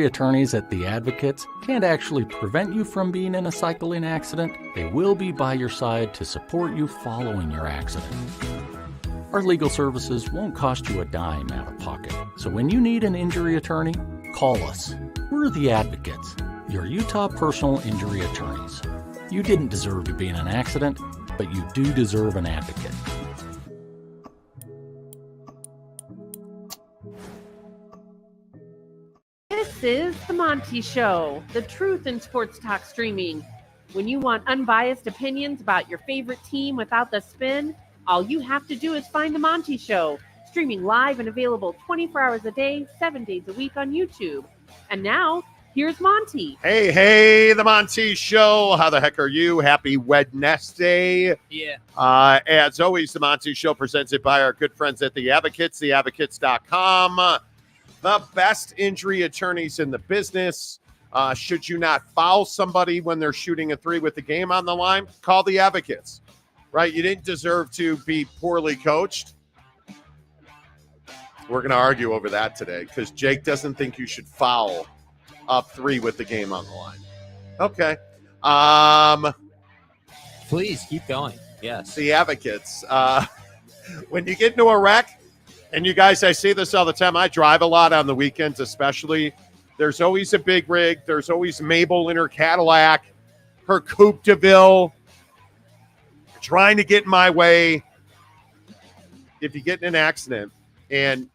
injury attorneys at The Advocates can't actually prevent you from being in a cycling accident, they will be by your side to support you following your accident. Our legal services won't cost you a dime out of pocket. So when you need an injury attorney, call us. We're The Advocates, your Utah personal injury attorneys. You didn't deserve to be in an accident, but you do deserve an advocate. This is the Monty Show, the truth in sports talk streaming. When you want unbiased opinions about your favorite team without the spin, all you have to do is find the Monty Show, streaming live and available 24 hours a day, 7 days a week on YouTube. And now, here's Monty. Hey, the Monty Show. How the heck are you? Happy Wednesday. Yeah. As always, the Monty Show presented by our good friends at The Advocates, theadvocates.com. The best injury attorneys in the business. Should you not foul somebody when they're shooting a three with the game on the line? Call The Advocates. Right? You didn't deserve to be poorly coached. We're going to argue over that today because Jake doesn't think you should foul up three with the game on the line. Okay. Please keep going. Yes. The Advocates. When you get into a wreck, and you guys, I say this all the time, I drive a lot on the weekends especially. There's always a big rig. There's always Mabel in her Cadillac, her Coupe de Ville, trying to get in my way. If you get in an accident and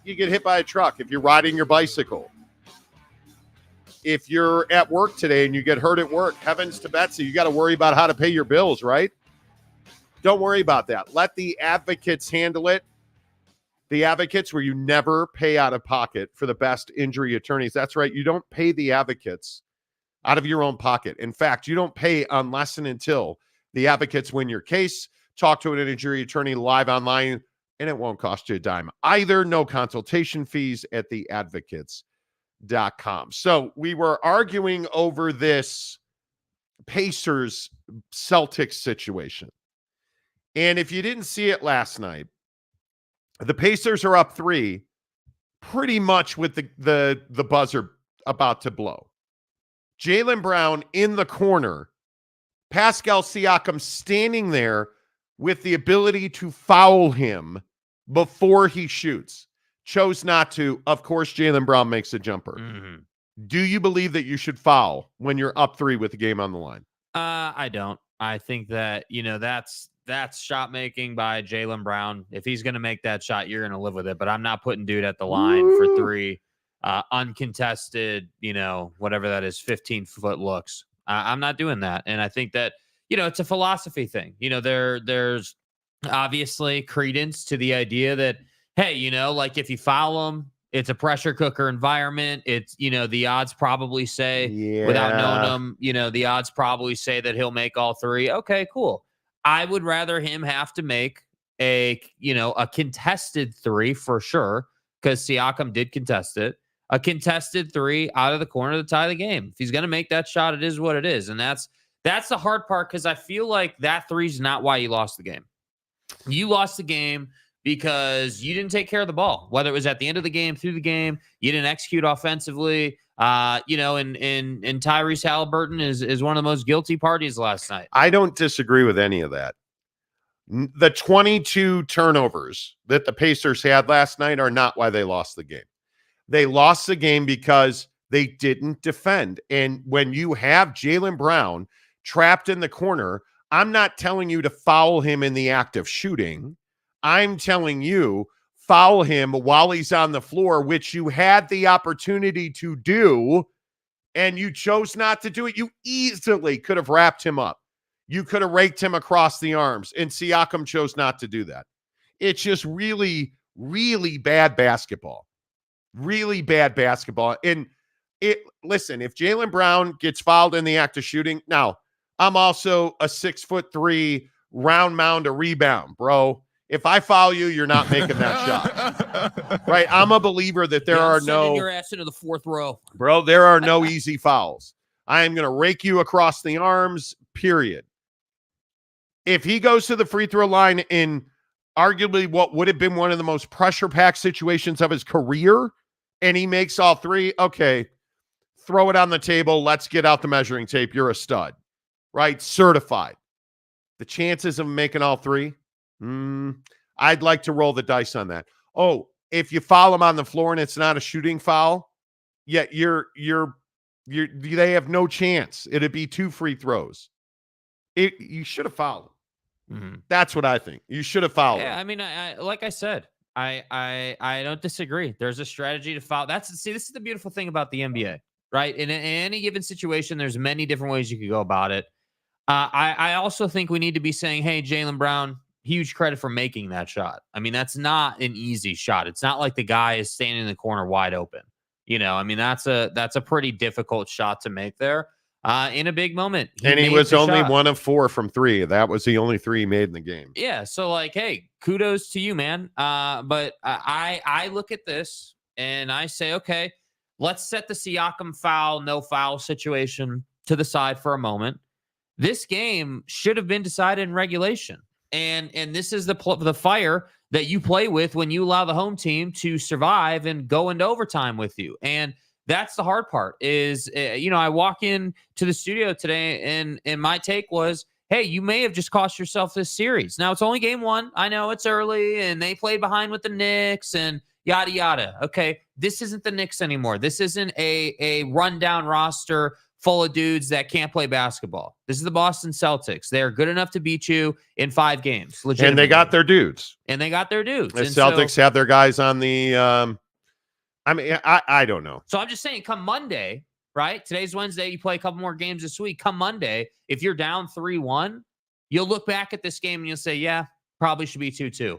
you get hit by a truck, if you're riding your bicycle, if you're at work today and you get hurt at work, heavens to Betsy, you got to worry about how to pay your bills, right? Don't worry about that. Let The Advocates handle it. The Advocates, where you never pay out of pocket for the best injury attorneys. That's right. You don't pay The Advocates out of your own pocket. In fact, you don't pay unless and until The Advocates win your case. Talk to an injury attorney live online, and it won't cost you a dime either. No consultation fees at theadvocates.com. So we were arguing over this Pacers Celtics situation. And if you didn't see it last night, the Pacers are up 3 pretty much with the buzzer about to blow. Jaylen Brown in the corner, Pascal Siakam standing there with the ability to foul him before he shoots. Chose not to. Of course, Jaylen Brown makes a jumper. Mm-hmm. Do you believe that you should foul when you're up 3 with the game on the line? I don't. I think that, that's shot making by Jaylen Brown. If he's going to make that shot, you're going to live with it. But I'm not putting dude at the line for 3 uncontested, whatever that is, 15-foot looks. I'm not doing that. And I think that, it's a philosophy thing. There's obviously credence to the idea that, hey, like if you foul him, it's a pressure cooker environment. It's, the odds probably say, without knowing him, the odds probably say that he'll make all 3. Okay, cool. I would rather him have to make a contested 3 for sure, because Siakam did contest it. A contested 3 out of the corner to tie the game. If he's going to make that shot, it is what it is. And that's the hard part, because I feel like that 3 is not why you lost the game. You lost the game because you didn't take care of the ball, whether it was at the end of the game, through the game, you didn't execute offensively. And Tyrese Halliburton is one of the most guilty parties last night. I don't disagree with any of that. The 22 turnovers that the Pacers had last night are not why they lost the game. They lost the game because they didn't defend. And when you have Jaylen Brown trapped in the corner, I'm not telling you to foul him in the act of shooting. I'm telling you, foul him while he's on the floor, which you had the opportunity to do, and you chose not to do it. You easily could have wrapped him up. You could have raked him across the arms, and Siakam chose not to do that. It's just really, really bad basketball. Really bad basketball. And listen, if Jaylen Brown gets fouled in the act of shooting, now, I'm also a 6'3" round mound a rebound, bro. If I foul you, you're not making that shot. Right? I'm a believer that there are no... your ass into the 4th row. Bro, there are no easy fouls. I am going to rake you across the arms, period. If he goes to the free throw line in arguably what would have been one of the most pressure-packed situations of his career, and he makes all 3, okay, throw it on the table. Let's get out the measuring tape. You're a stud, right? Certified. The chances of making all three, I'd like to roll the dice on that. Oh, if you foul him on the floor and it's not a shooting foul, yet they have no chance. It'd be 2 free throws. You should have fouled him. Mm-hmm. That's what I think. You should have fouled him. I mean, I like I said, I don't disagree. There's a strategy to foul. This is the beautiful thing about the NBA, right? In any given situation, there's many different ways you could go about it. I also think we need to be saying, hey, Jaylen Brown, huge credit for making that shot. I mean, that's not an easy shot. It's not like the guy is standing in the corner wide open. I mean, that's a pretty difficult shot to make there in a big moment. He was only 1 of 4 from 3. That was the only 3 he made in the game. Yeah. So like, hey, kudos to you, man. But I look at this and I say, okay, let's set the Siakam foul, no foul situation to the side for a moment. This game should have been decided in regulation. And this is the fire that you play with when you allow the home team to survive and go into overtime with you. And that's the hard part is, I walk in to the studio today and my take was, hey, you may have just cost yourself this series. Now it's only game 1. I know it's early and they played behind with the Knicks and yada, yada. Okay. This isn't the Knicks anymore. This isn't a rundown roster full of dudes that can't play basketball. This is the Boston Celtics. They're good enough to beat you in 5 games. And they got their dudes. The Celtics have their guys on the I don't know. So I'm just saying, come Monday, right? Today's Wednesday. You play a couple more games this week. Come Monday, if you're down 3-1, you'll look back at this game and you'll say, yeah, probably should be 2-2.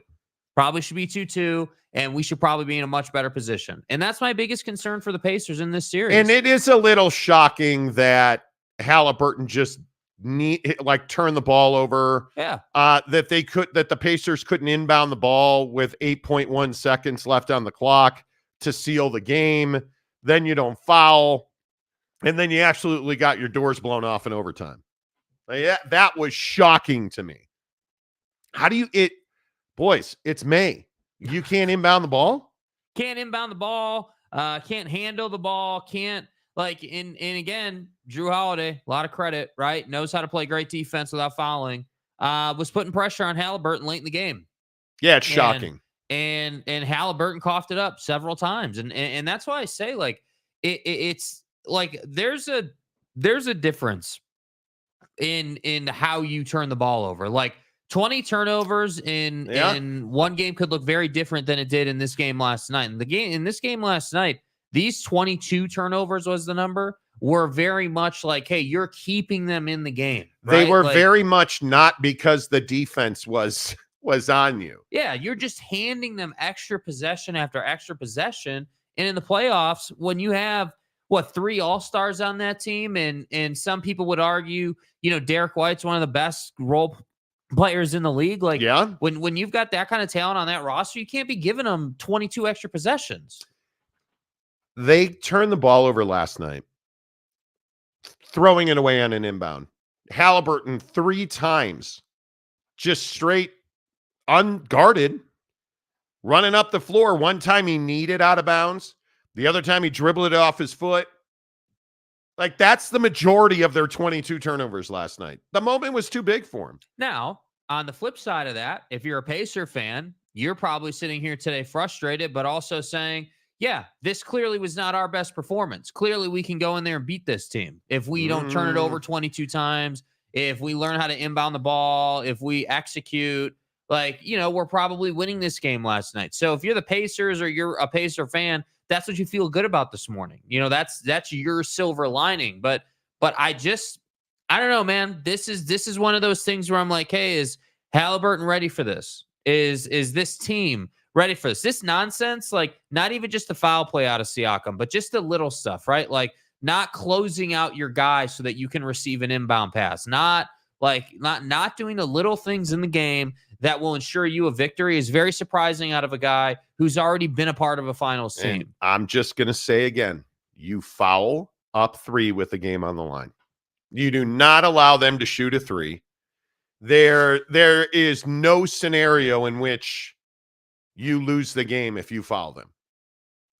Probably should be 2-2, and we should probably be in a much better position. And that's my biggest concern for the Pacers in this series. And it is a little shocking that Halliburton just turned the ball over. Yeah. That the Pacers couldn't inbound the ball with 8.1 seconds left on the clock to seal the game. Then you don't foul, and then you absolutely got your doors blown off in overtime. That was shocking to me. How do you Boys, it's May. You can't inbound the ball? Can't inbound the ball. Can't handle the ball. Can't, and again, Drew Holiday, a lot of credit, right? Knows how to play great defense without fouling. Was putting pressure on Halliburton late in the game. Yeah, it's shocking. And Halliburton coughed it up several times. And that's why I say, it's like there's a difference in how you turn the ball over. 20 turnovers in one game could look very different than it did in this game last night. And in this game last night, these 22 turnovers was the number, were very much like, hey, you're keeping them in the game. Right? They were very much not because the defense was on you. Yeah, you're just handing them extra possession after extra possession. And in the playoffs, when you have 3 all-stars on that team, and some people would argue, Derek White's one of the best role players in the league. When you've got that kind of talent on that roster, you can't be giving them 22 extra possessions. They turned the ball over last night, throwing it away on an inbound. Halliburton 3 times, just straight unguarded, running up the floor. One time he kneed it out of bounds. The other time he dribbled it off his foot. That's the majority of their 22 turnovers last night. The moment was too big for him. Now, on the flip side of that, if you're a Pacer fan, you're probably sitting here today frustrated, but also saying, yeah, this clearly was not our best performance. Clearly, we can go in there and beat this team. If we don't turn it over 22 times, if we learn how to inbound the ball, if we execute, we're probably winning this game last night. So if you're the Pacers or you're a Pacer fan, that's what you feel good about this morning. That's your silver lining. But I don't know, man. This is one of those things where I'm like, hey, is Halliburton ready for this? Is this team ready for this? This nonsense, not even just the foul play out of Siakam, but just the little stuff, right? Not closing out your guy so that you can receive an inbound pass. Not doing the little things in the game that will ensure you a victory is very surprising out of a guy who's already been a part of a finals team. And I'm just going to say again, you foul up 3 with the game on the line. You do not allow them to shoot a 3. There is no scenario in which you lose the game if you foul them.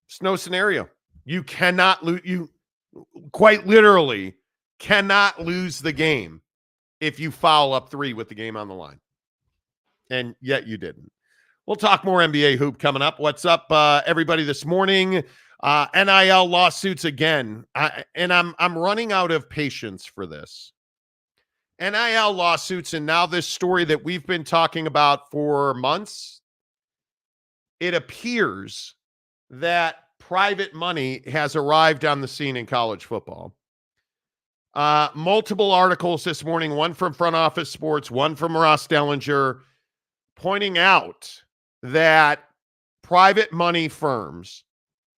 There's no scenario. You cannot lose. quite literally cannot lose the game if you foul up 3 with the game on the line. And yet you didn't. We'll talk more NBA hoop coming up. What's up, everybody, this morning? NIL lawsuits again. I'm running out of patience for this. NIL lawsuits, and now this story that we've been talking about for months. It appears that private money has arrived on the scene in college football. Multiple articles this morning, one from Front Office Sports, one from Ross Dellinger, pointing out that private money firms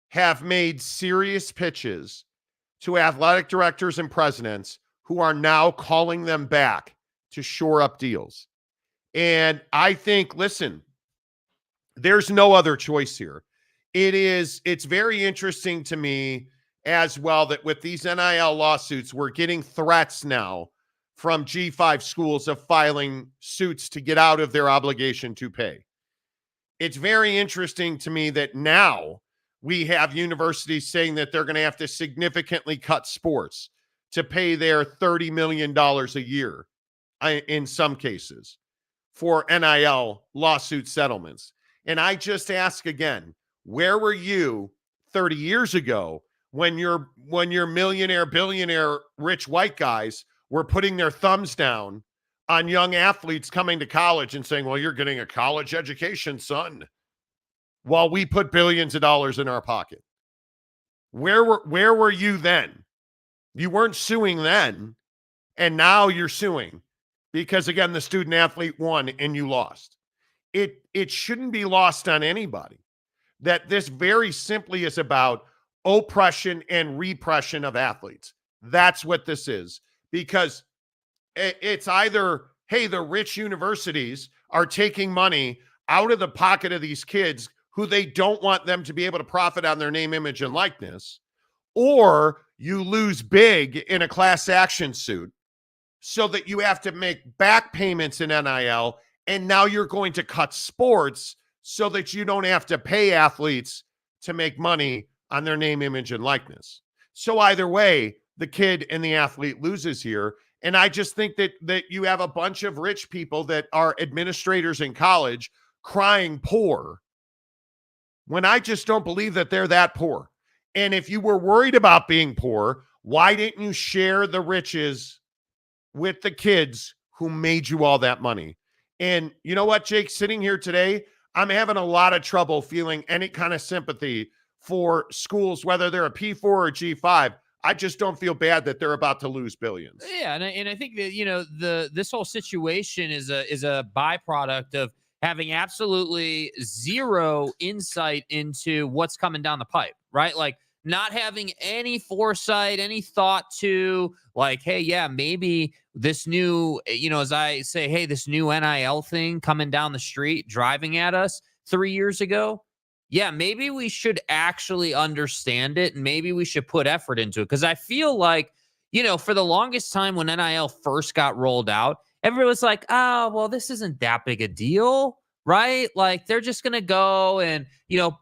have made serious pitches to athletic directors and presidents who are now calling them back to shore up deals. And I think, listen, there's no other choice here. It's very interesting to me as well that with these NIL lawsuits, we're getting threats now from G5 schools of filing suits to get out of their obligation to pay. It's very interesting to me that now we have universities saying that they're going to have to significantly cut sports to pay their $30 million a year in some cases for NIL lawsuit settlements. And I just ask again, where were you 30 years ago when your millionaire, billionaire, rich white guys were putting their thumbs down on young athletes coming to college and saying, well, you're getting a college education, son, while we put billions of dollars in our pocket? Where were you then? You weren't suing then, and now you're suing because, again, the student athlete won and you lost. It shouldn't be lost on anybody that this very simply is about oppression and repression of athletes. That's what this is, because it's either, hey, the rich universities are taking money out of the pocket of these kids who they don't want them to be able to profit on their name, image, and likeness, or you lose big in a class action suit so that you have to make back payments in NIL, and now you're going to cut sports so that you don't have to pay athletes to make money on their name, image, and likeness. So either way, the kid and the athlete loses here. And I just think that you have a bunch of rich people that are administrators in college crying poor, when I just don't believe that they're that poor. And if you were worried about being poor, why didn't you share the riches with the kids who made you all that money? And you know what, Jake, sitting here today, I'm having a lot of trouble feeling any kind of sympathy for schools, whether they're a P4 or G5. I just don't feel bad that they're about to lose billions. Yeah, and I think that this whole situation is a byproduct of having absolutely zero insight into what's coming down the pipe, right? Like not having any foresight, any thought to like, hey, yeah, maybe this new, as I say, hey, this new NIL thing coming down the street, driving at us 3 years ago. Yeah, maybe we should actually understand it and maybe we should put effort into it. Because I feel like, for the longest time when NIL first got rolled out, everyone was like, oh, well, this isn't that big a deal, right? Like they're just going to go and,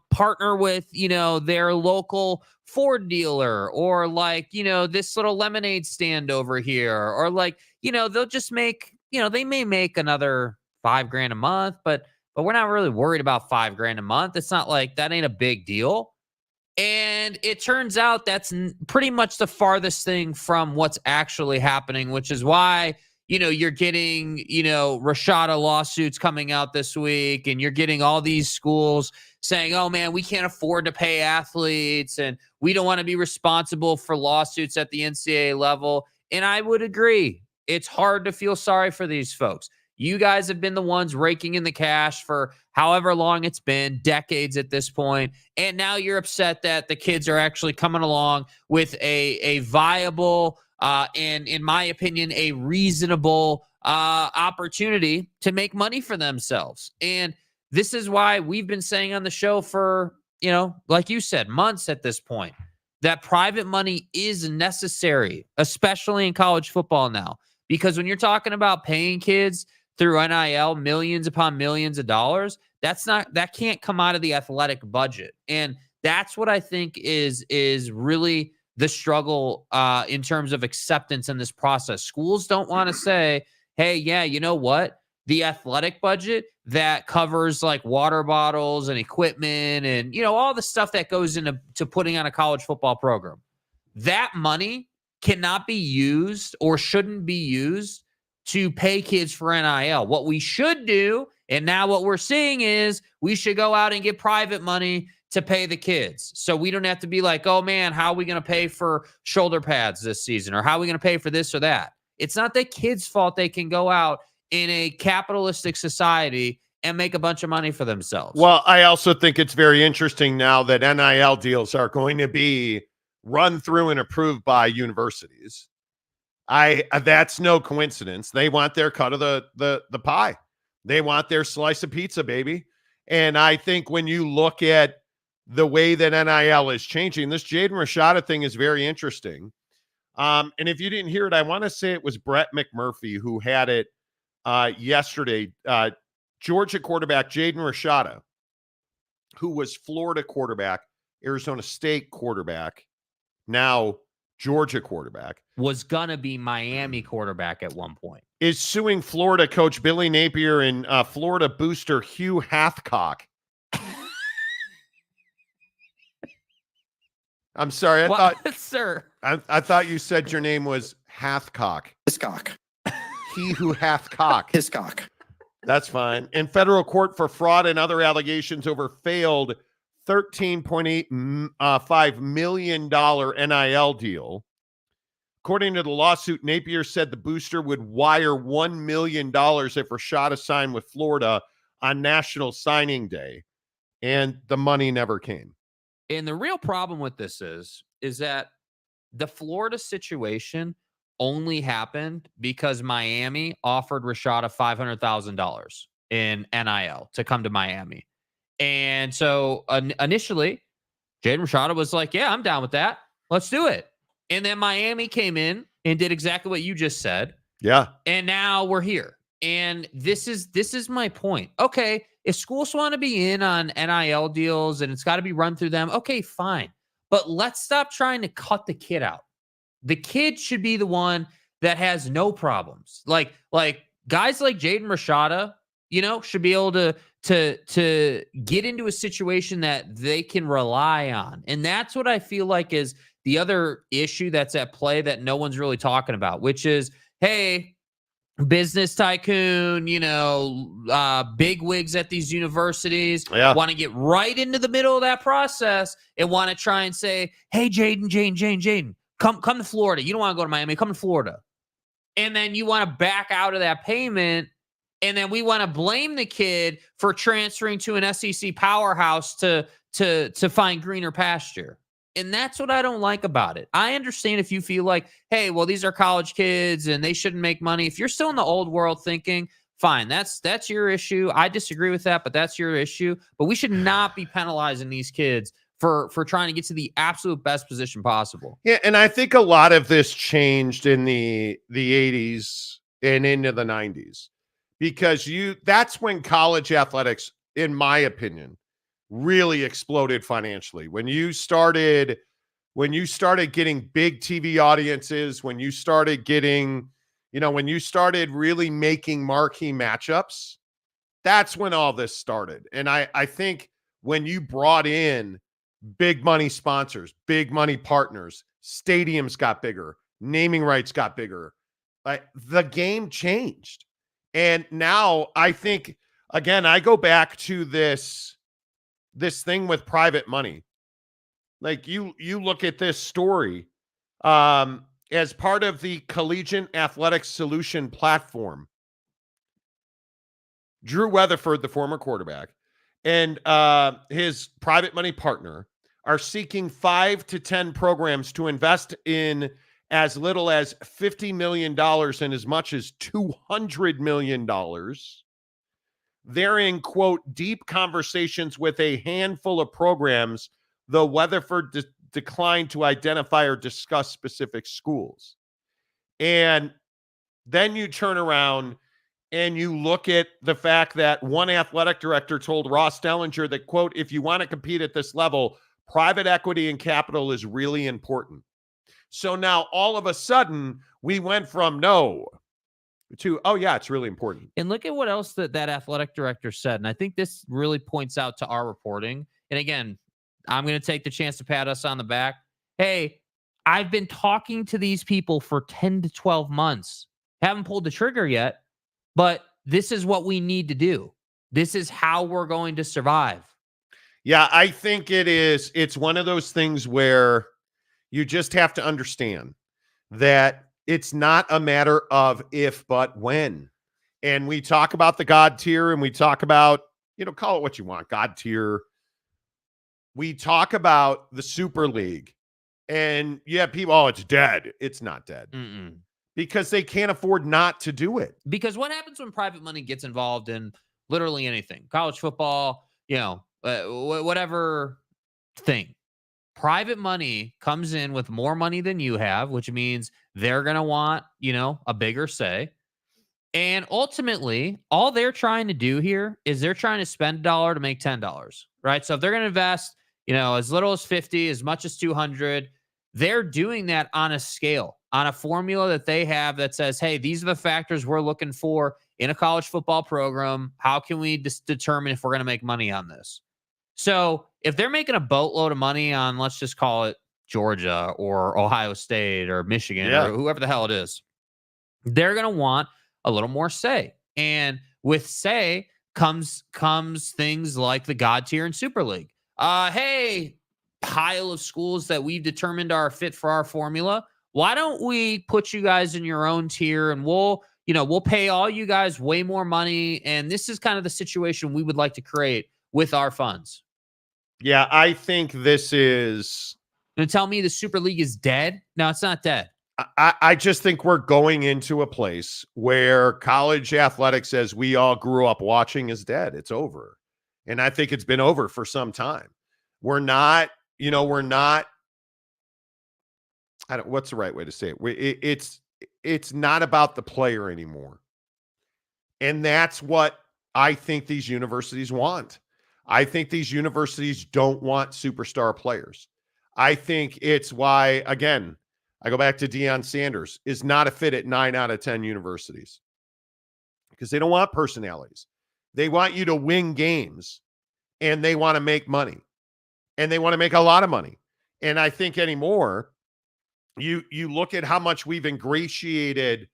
partner with, their local Ford dealer or like, this little lemonade stand over here or like, they'll just make, they may make another $5,000 a month, but we're not really worried about $5,000 a month. It's not like that ain't a big deal. And it turns out that's pretty much the farthest thing from what's actually happening, which is why, you're getting, Rashada lawsuits coming out this week, and you're getting all these schools saying, oh man, we can't afford to pay athletes and we don't want to be responsible for lawsuits at the NCAA level. And I would agree. It's hard to feel sorry for these folks. You guys have been the ones raking in the cash for however long it's been, decades at this point. And now you're upset that the kids are actually coming along with a viable and, in my opinion, a reasonable opportunity to make money for themselves. And this is why we've been saying on the show for, like you said, months at this point, that private money is necessary, especially in college football now. Because when you're talking about paying kids through NIL, millions upon millions of dollars, that can't come out of the athletic budget. And that's what I think is really the struggle in terms of acceptance in this process. Schools don't want to say, hey, yeah, you know what? The athletic budget that covers like water bottles and equipment and, all the stuff that goes into putting on a college football program. That money cannot be used or shouldn't be used to pay kids for NIL. What we should do, and now what we're seeing is we should go out and get private money to pay the kids. So we don't have to be like, oh man, how are we going to pay for shoulder pads this season? Or how are we going to pay for this or that? It's not the kids' fault they can go out in a capitalistic society and make a bunch of money for themselves. Well, I also think it's very interesting now that NIL deals are going to be run through and approved by universities. That's no coincidence. They want their cut of the pie. They want their slice of pizza, baby. And I think when you look at the way that NIL is changing, this Jaden Rashada thing is very interesting. And if you didn't hear it, I want to say it was Brett McMurphy who had it yesterday. Georgia quarterback Jaden Rashada, who was Florida quarterback, Arizona State quarterback, now Georgia quarterback, was going to be Miami quarterback at one point, is suing Florida coach Billy Napier and Florida booster Hugh Hathcock. I'm sorry. I thought you said your name was Hathcock. Hiscock. He who hath cock. Hiscock. That's fine. In federal court for fraud and other allegations over failed $13.85 million NIL deal. According to the lawsuit, Napier said the booster would wire $1 million if Rashada signed with Florida on National Signing Day, and the money never came. And the real problem with this is that the Florida situation only happened because Miami offered Rashada $500,000 in NIL to come to Miami. And so initially, Jaden Rashada was like, yeah, I'm down with that. Let's do it. And then Miami came in and did exactly what you just said. Yeah. And now we're here. And this is my point. Okay, if schools want to be in on NIL deals and it's got to be run through them, okay, fine. But let's stop trying to cut the kid out. The kid should be the one that has no problems. Like guys like Jaden Rashada, should be able to get into a situation that they can rely on. And that's what I feel like is the other issue that's at play that no one's really talking about, which is, hey, business tycoon, big wigs at these universities want to get right into the middle of that process and want to try and say, hey, Jaden, come to Florida. You don't want to go to Miami, come to Florida. And then you want to back out of that payment. And then we want to blame the kid for transferring to an SEC powerhouse to find greener pasture. And that's what I don't like about it. I understand if you feel like, hey, well, these are college kids and they shouldn't make money. If you're still in the old world thinking, fine, that's your issue. I disagree with that, but that's your issue. But we should not be penalizing these kids for trying to get to the absolute best position possible. Yeah, and I think a lot of this changed in the 80s and into the 90s. Because that's when college athletics, in my opinion, really exploded financially. When you started getting big TV audiences, when you started getting, when you started really making marquee matchups, that's when all this started. And I think when you brought in big money sponsors, big money partners, stadiums got bigger, naming rights got bigger, like the game changed. And now I think, again, I go back to this thing with private money. Like you look at this story as part of the Collegiate Athletics Solution platform. Drew Weatherford, the former quarterback, and his private money partner are seeking 5 to 10 programs to invest in as little as $50 million and as much as $200 million. They're in, quote, deep conversations with a handful of programs, though Weatherford declined to identify or discuss specific schools. And then you turn around and you look at the fact that one athletic director told Ross Dellinger that, quote, if you want to compete at this level, private equity and capital is really important. So now all of a sudden we went from no to, oh yeah, it's really important. And look at what else that athletic director said. And I think this really points out to our reporting. And again, I'm going to take the chance to pat us on the back. Hey, I've been talking to these people for 10 to 12 months. Haven't pulled the trigger yet, but this is what we need to do. This is how we're going to survive. Yeah, I think it's one of those things where you just have to understand that it's not a matter of if, but when. And we talk about the God tier and we talk about, call it what you want, God tier. We talk about the Super League and you have people, oh, it's dead. It's not dead. Because they can't afford not to do it. Because what happens when private money gets involved in literally anything, college football, whatever thing, private money comes in with more money than you have, which means they're going to want, a bigger say. And ultimately, all they're trying to do here is they're trying to spend $1 to make $10, right? So if they're going to invest, as little as 50, as much as 200, they're doing that on a scale, on a formula that they have that says, hey, these are the factors we're looking for in a college football program. How can we determine if we're going to make money on this? So if they're making a boatload of money on, let's just call it Georgia or Ohio State or Michigan or whoever the hell it is, they're going to want a little more say. And with say comes things like the God tier and Super League. Hey, pile of schools that we've determined are fit for our formula. Why don't we put you guys in your own tier and we'll pay all you guys way more money. And this is kind of the situation we would like to create with our funds. Yeah, I think this is... You're tell me the Super League is dead? No, it's not dead. I just think we're going into a place where college athletics, as we all grew up watching, is dead. It's over. And I think it's been over for some time. We're not, what's the right way to say it? It's not about the player anymore. And that's what I think these universities want. I think these universities don't want superstar players. I think it's why, again, I go back to Deion Sanders, is not a fit at 9 out of 10 universities because they don't want personalities. They want you to win games and they want to make money and they want to make a lot of money. And I think anymore, you look at how much we've ingratiated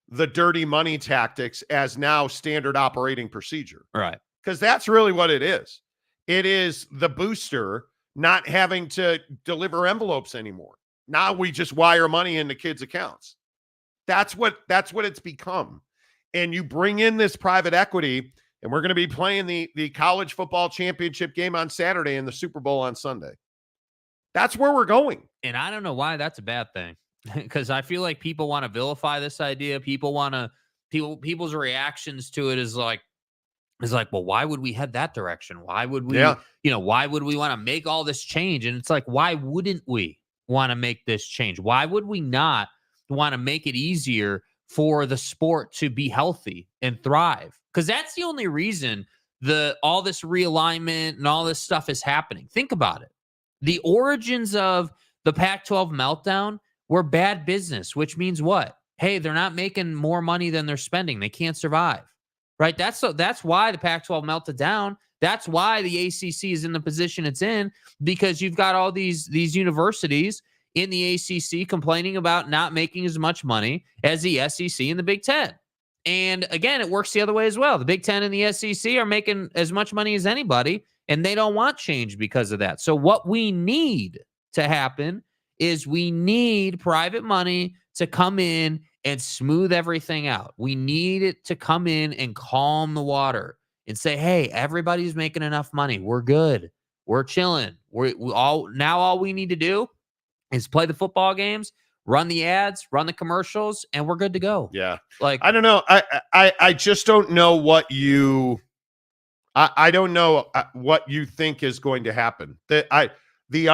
the dirty money tactics as now standard operating procedure. Right. Because that's really what it is. It is the booster not having to deliver envelopes anymore. Now we just wire money into kids' accounts. That's what it's become. And you bring in this private equity, and we're going to be playing the college football championship game on Saturday and the Super Bowl on Sunday. That's where we're going. And I don't know why that's a bad thing, because I feel like people want to vilify this idea. People's reactions to it is like, well, why would we head that direction? Why would we, why would we want to make all this change? And it's like, why wouldn't we want to make this change? Why would we not want to make it easier for the sport to be healthy and thrive? Because that's the only reason all this realignment and all this stuff is happening. Think about it. The origins of the Pac-12 meltdown were bad business, which means what? Hey, they're not making more money than they're spending. They can't survive, right? That's why the Pac-12 melted down. That's why the ACC is in the position it's in, because you've got all these universities in the ACC complaining about not making as much money as the SEC and the Big Ten. And again, it works the other way as well. The Big Ten and the SEC are making as much money as anybody, and they don't want change because of that. So what we need to happen is we need private money to come in and smooth everything out. We need it to come in and calm the water and say, hey, everybody's making enough money. We're good. We're chilling. All we need to do is play the football games, run the ads, run the commercials, and we're good to go. Yeah. Like, I don't know. I just don't know what I don't know what you think is going to happen. The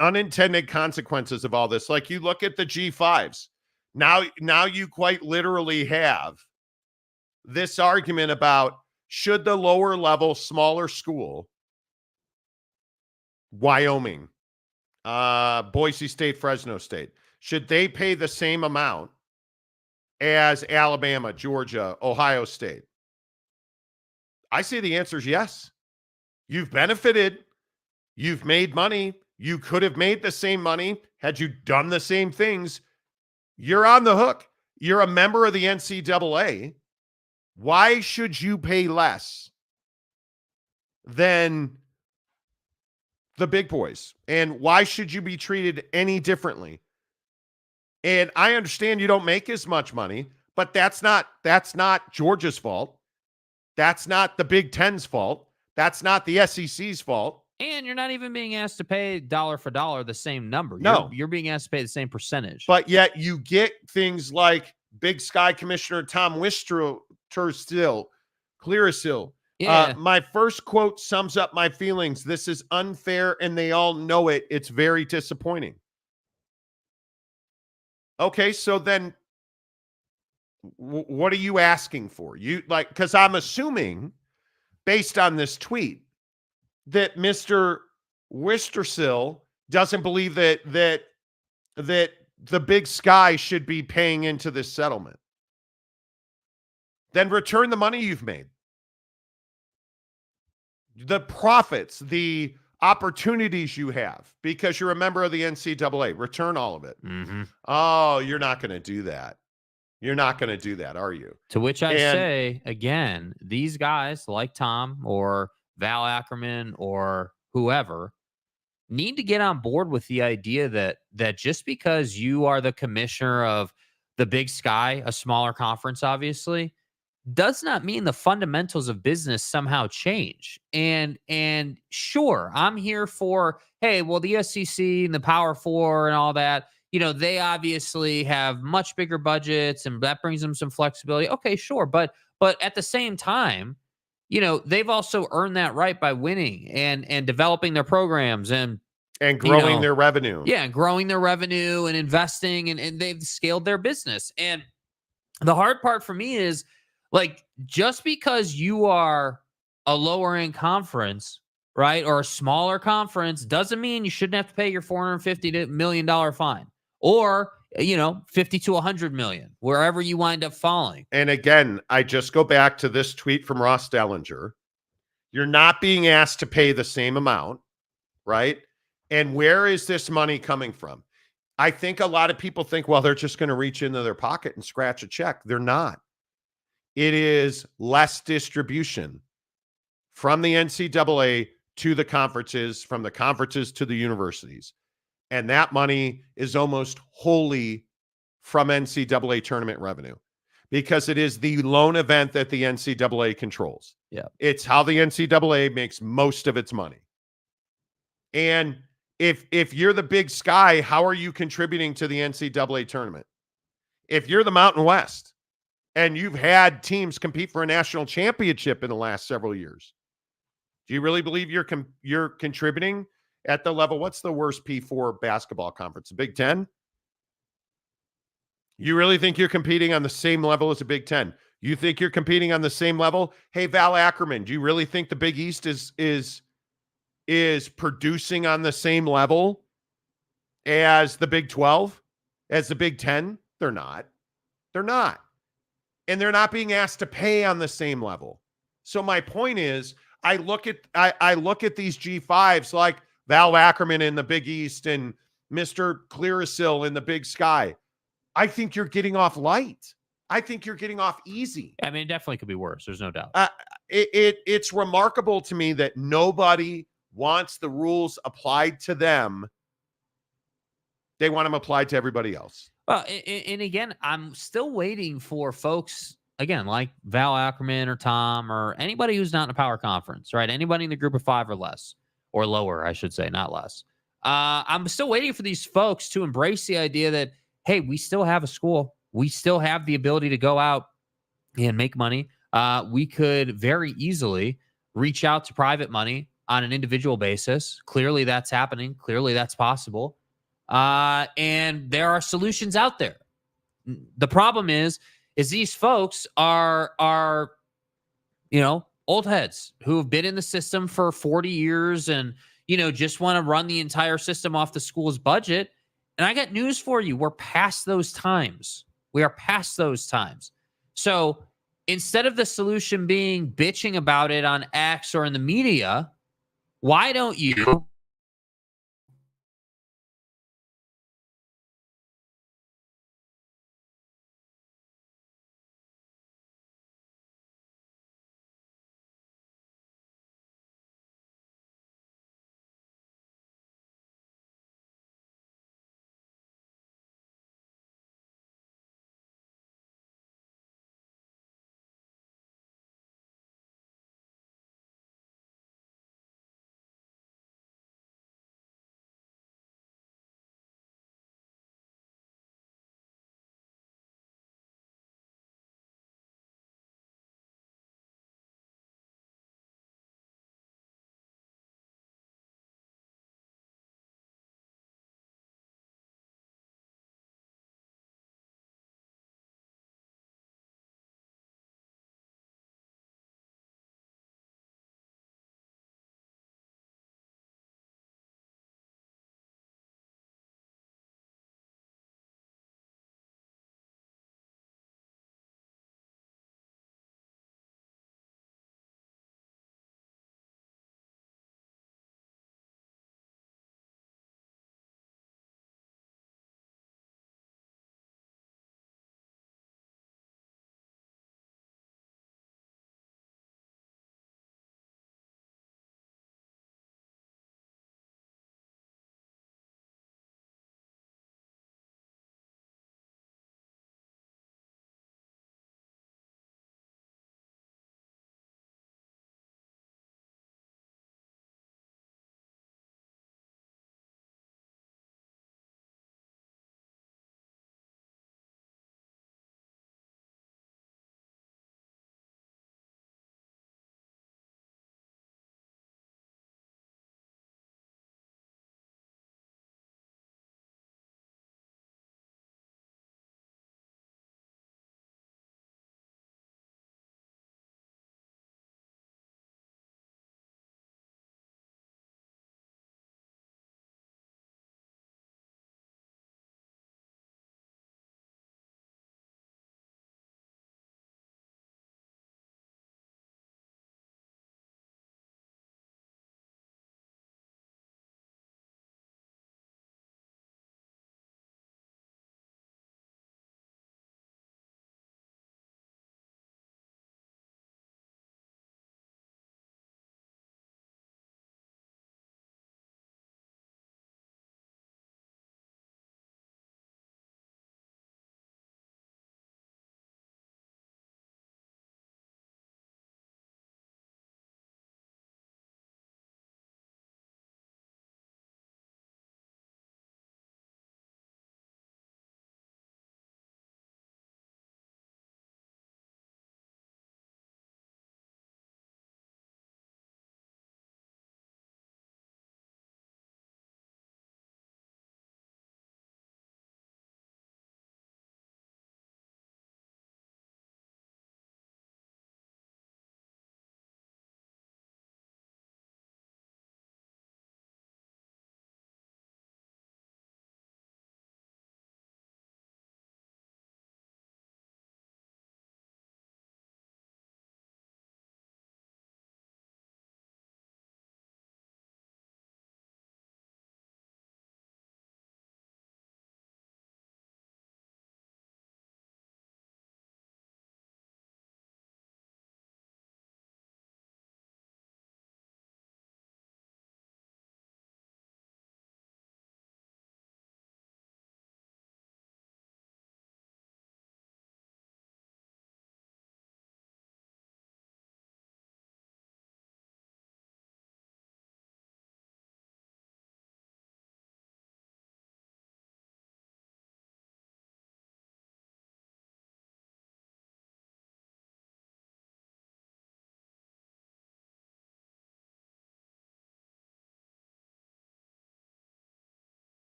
unintended consequences of all this, like you look at the G5s. Now you quite literally have this argument about should the lower level, smaller school, Wyoming, Boise State, Fresno State, should they pay the same amount as Alabama, Georgia, Ohio State? I say the answer is yes. You've benefited. You've made money. You could have made the same money had you done the same things. You're on the hook. You're a member of the NCAA. Why should you pay less than the big boys? And why should you be treated any differently? And I understand you don't make as much money, but that's not Georgia's fault. That's not the Big Ten's fault. That's not the SEC's fault. And you're not even being asked to pay dollar for dollar the same number. No. You're being asked to pay the same percentage. But yet you get things like Big Sky Commissioner Tom Clearasil. Yeah. My first quote sums up my feelings. This is unfair, and they all know it. It's very disappointing. Okay, so then what are you asking for? Because I'm assuming, based on this tweet, that Mr. Wistersill doesn't believe that the Big Sky should be paying into this settlement. Then return the money you've made. The profits, the opportunities you have, because you're a member of the NCAA. Return all of it. Mm-hmm. Oh, you're not going to do that. You're not going to do that, are you? To which I say, again, these guys like Tom or Val Ackerman or whoever need to get on board with the idea that just because you are the commissioner of the Big Sky, a smaller conference, obviously, does not mean the fundamentals of business somehow change. And sure, I'm here for, hey, well, the SEC and the Power Four and all that, they obviously have much bigger budgets and that brings them some flexibility. Okay, sure. But at the same time, they've also earned that right by winning and developing their programs and growing their revenue. Yeah, and growing their revenue and investing and they've scaled their business. And the hard part for me is, like, just because you are a lower end conference, right, or a smaller conference doesn't mean you shouldn't have to pay your $450 million fine or, 50 to 100 million, wherever you wind up falling. And again, I just go back to this tweet from Ross Dellinger. You're not being asked to pay the same amount, right? And where is this money coming from? I think a lot of people think, well, they're just going to reach into their pocket and scratch a check. They're not. It is less distribution from the NCAA to the conferences, from the conferences to the universities. And that money is almost wholly from NCAA tournament revenue because it is the lone event that the NCAA controls. Yeah. It's how the NCAA makes most of its money. And if you're the Big Sky, how are you contributing to the NCAA tournament? If you're the Mountain West, and you've had teams compete for a national championship in the last several years, do you really believe you're contributing at the level? What's the worst P4 basketball conference? The Big Ten? You really think you're competing on the same level as the Big Ten? You think you're competing on the same level? Hey, Val Ackerman, do you really think the Big East is producing on the same level as the Big 12, as the Big Ten? They're not. They're not. And they're not being asked to pay on the same level. So my point is, I look at these G5s like Val Ackerman in the Big East and Mr. Clearasil in the Big Sky. I think you're getting off light. I think you're getting off easy. I mean, it definitely could be worse. There's no doubt. It's remarkable to me that nobody wants the rules applied to them. They want them applied to everybody else. Well, and again, I'm still waiting for folks, again, like Val Ackerman or Tom or anybody who's not in a power conference, right? Anybody in the group of 5 or less, or lower, I should say, not less. I'm still waiting for these folks to embrace the idea that, hey, we still have a school. We still have the ability to go out and make money. We could very easily reach out to private money on an individual basis. Clearly that's happening. Clearly that's possible. And there are solutions out there. The problem is these folks are old heads who have been in the system for 40 years and, just want to run the entire system off the school's budget. And I got news for you. We're past those times. We are past those times. So instead of the solution being bitching about it on X or in the media, why don't you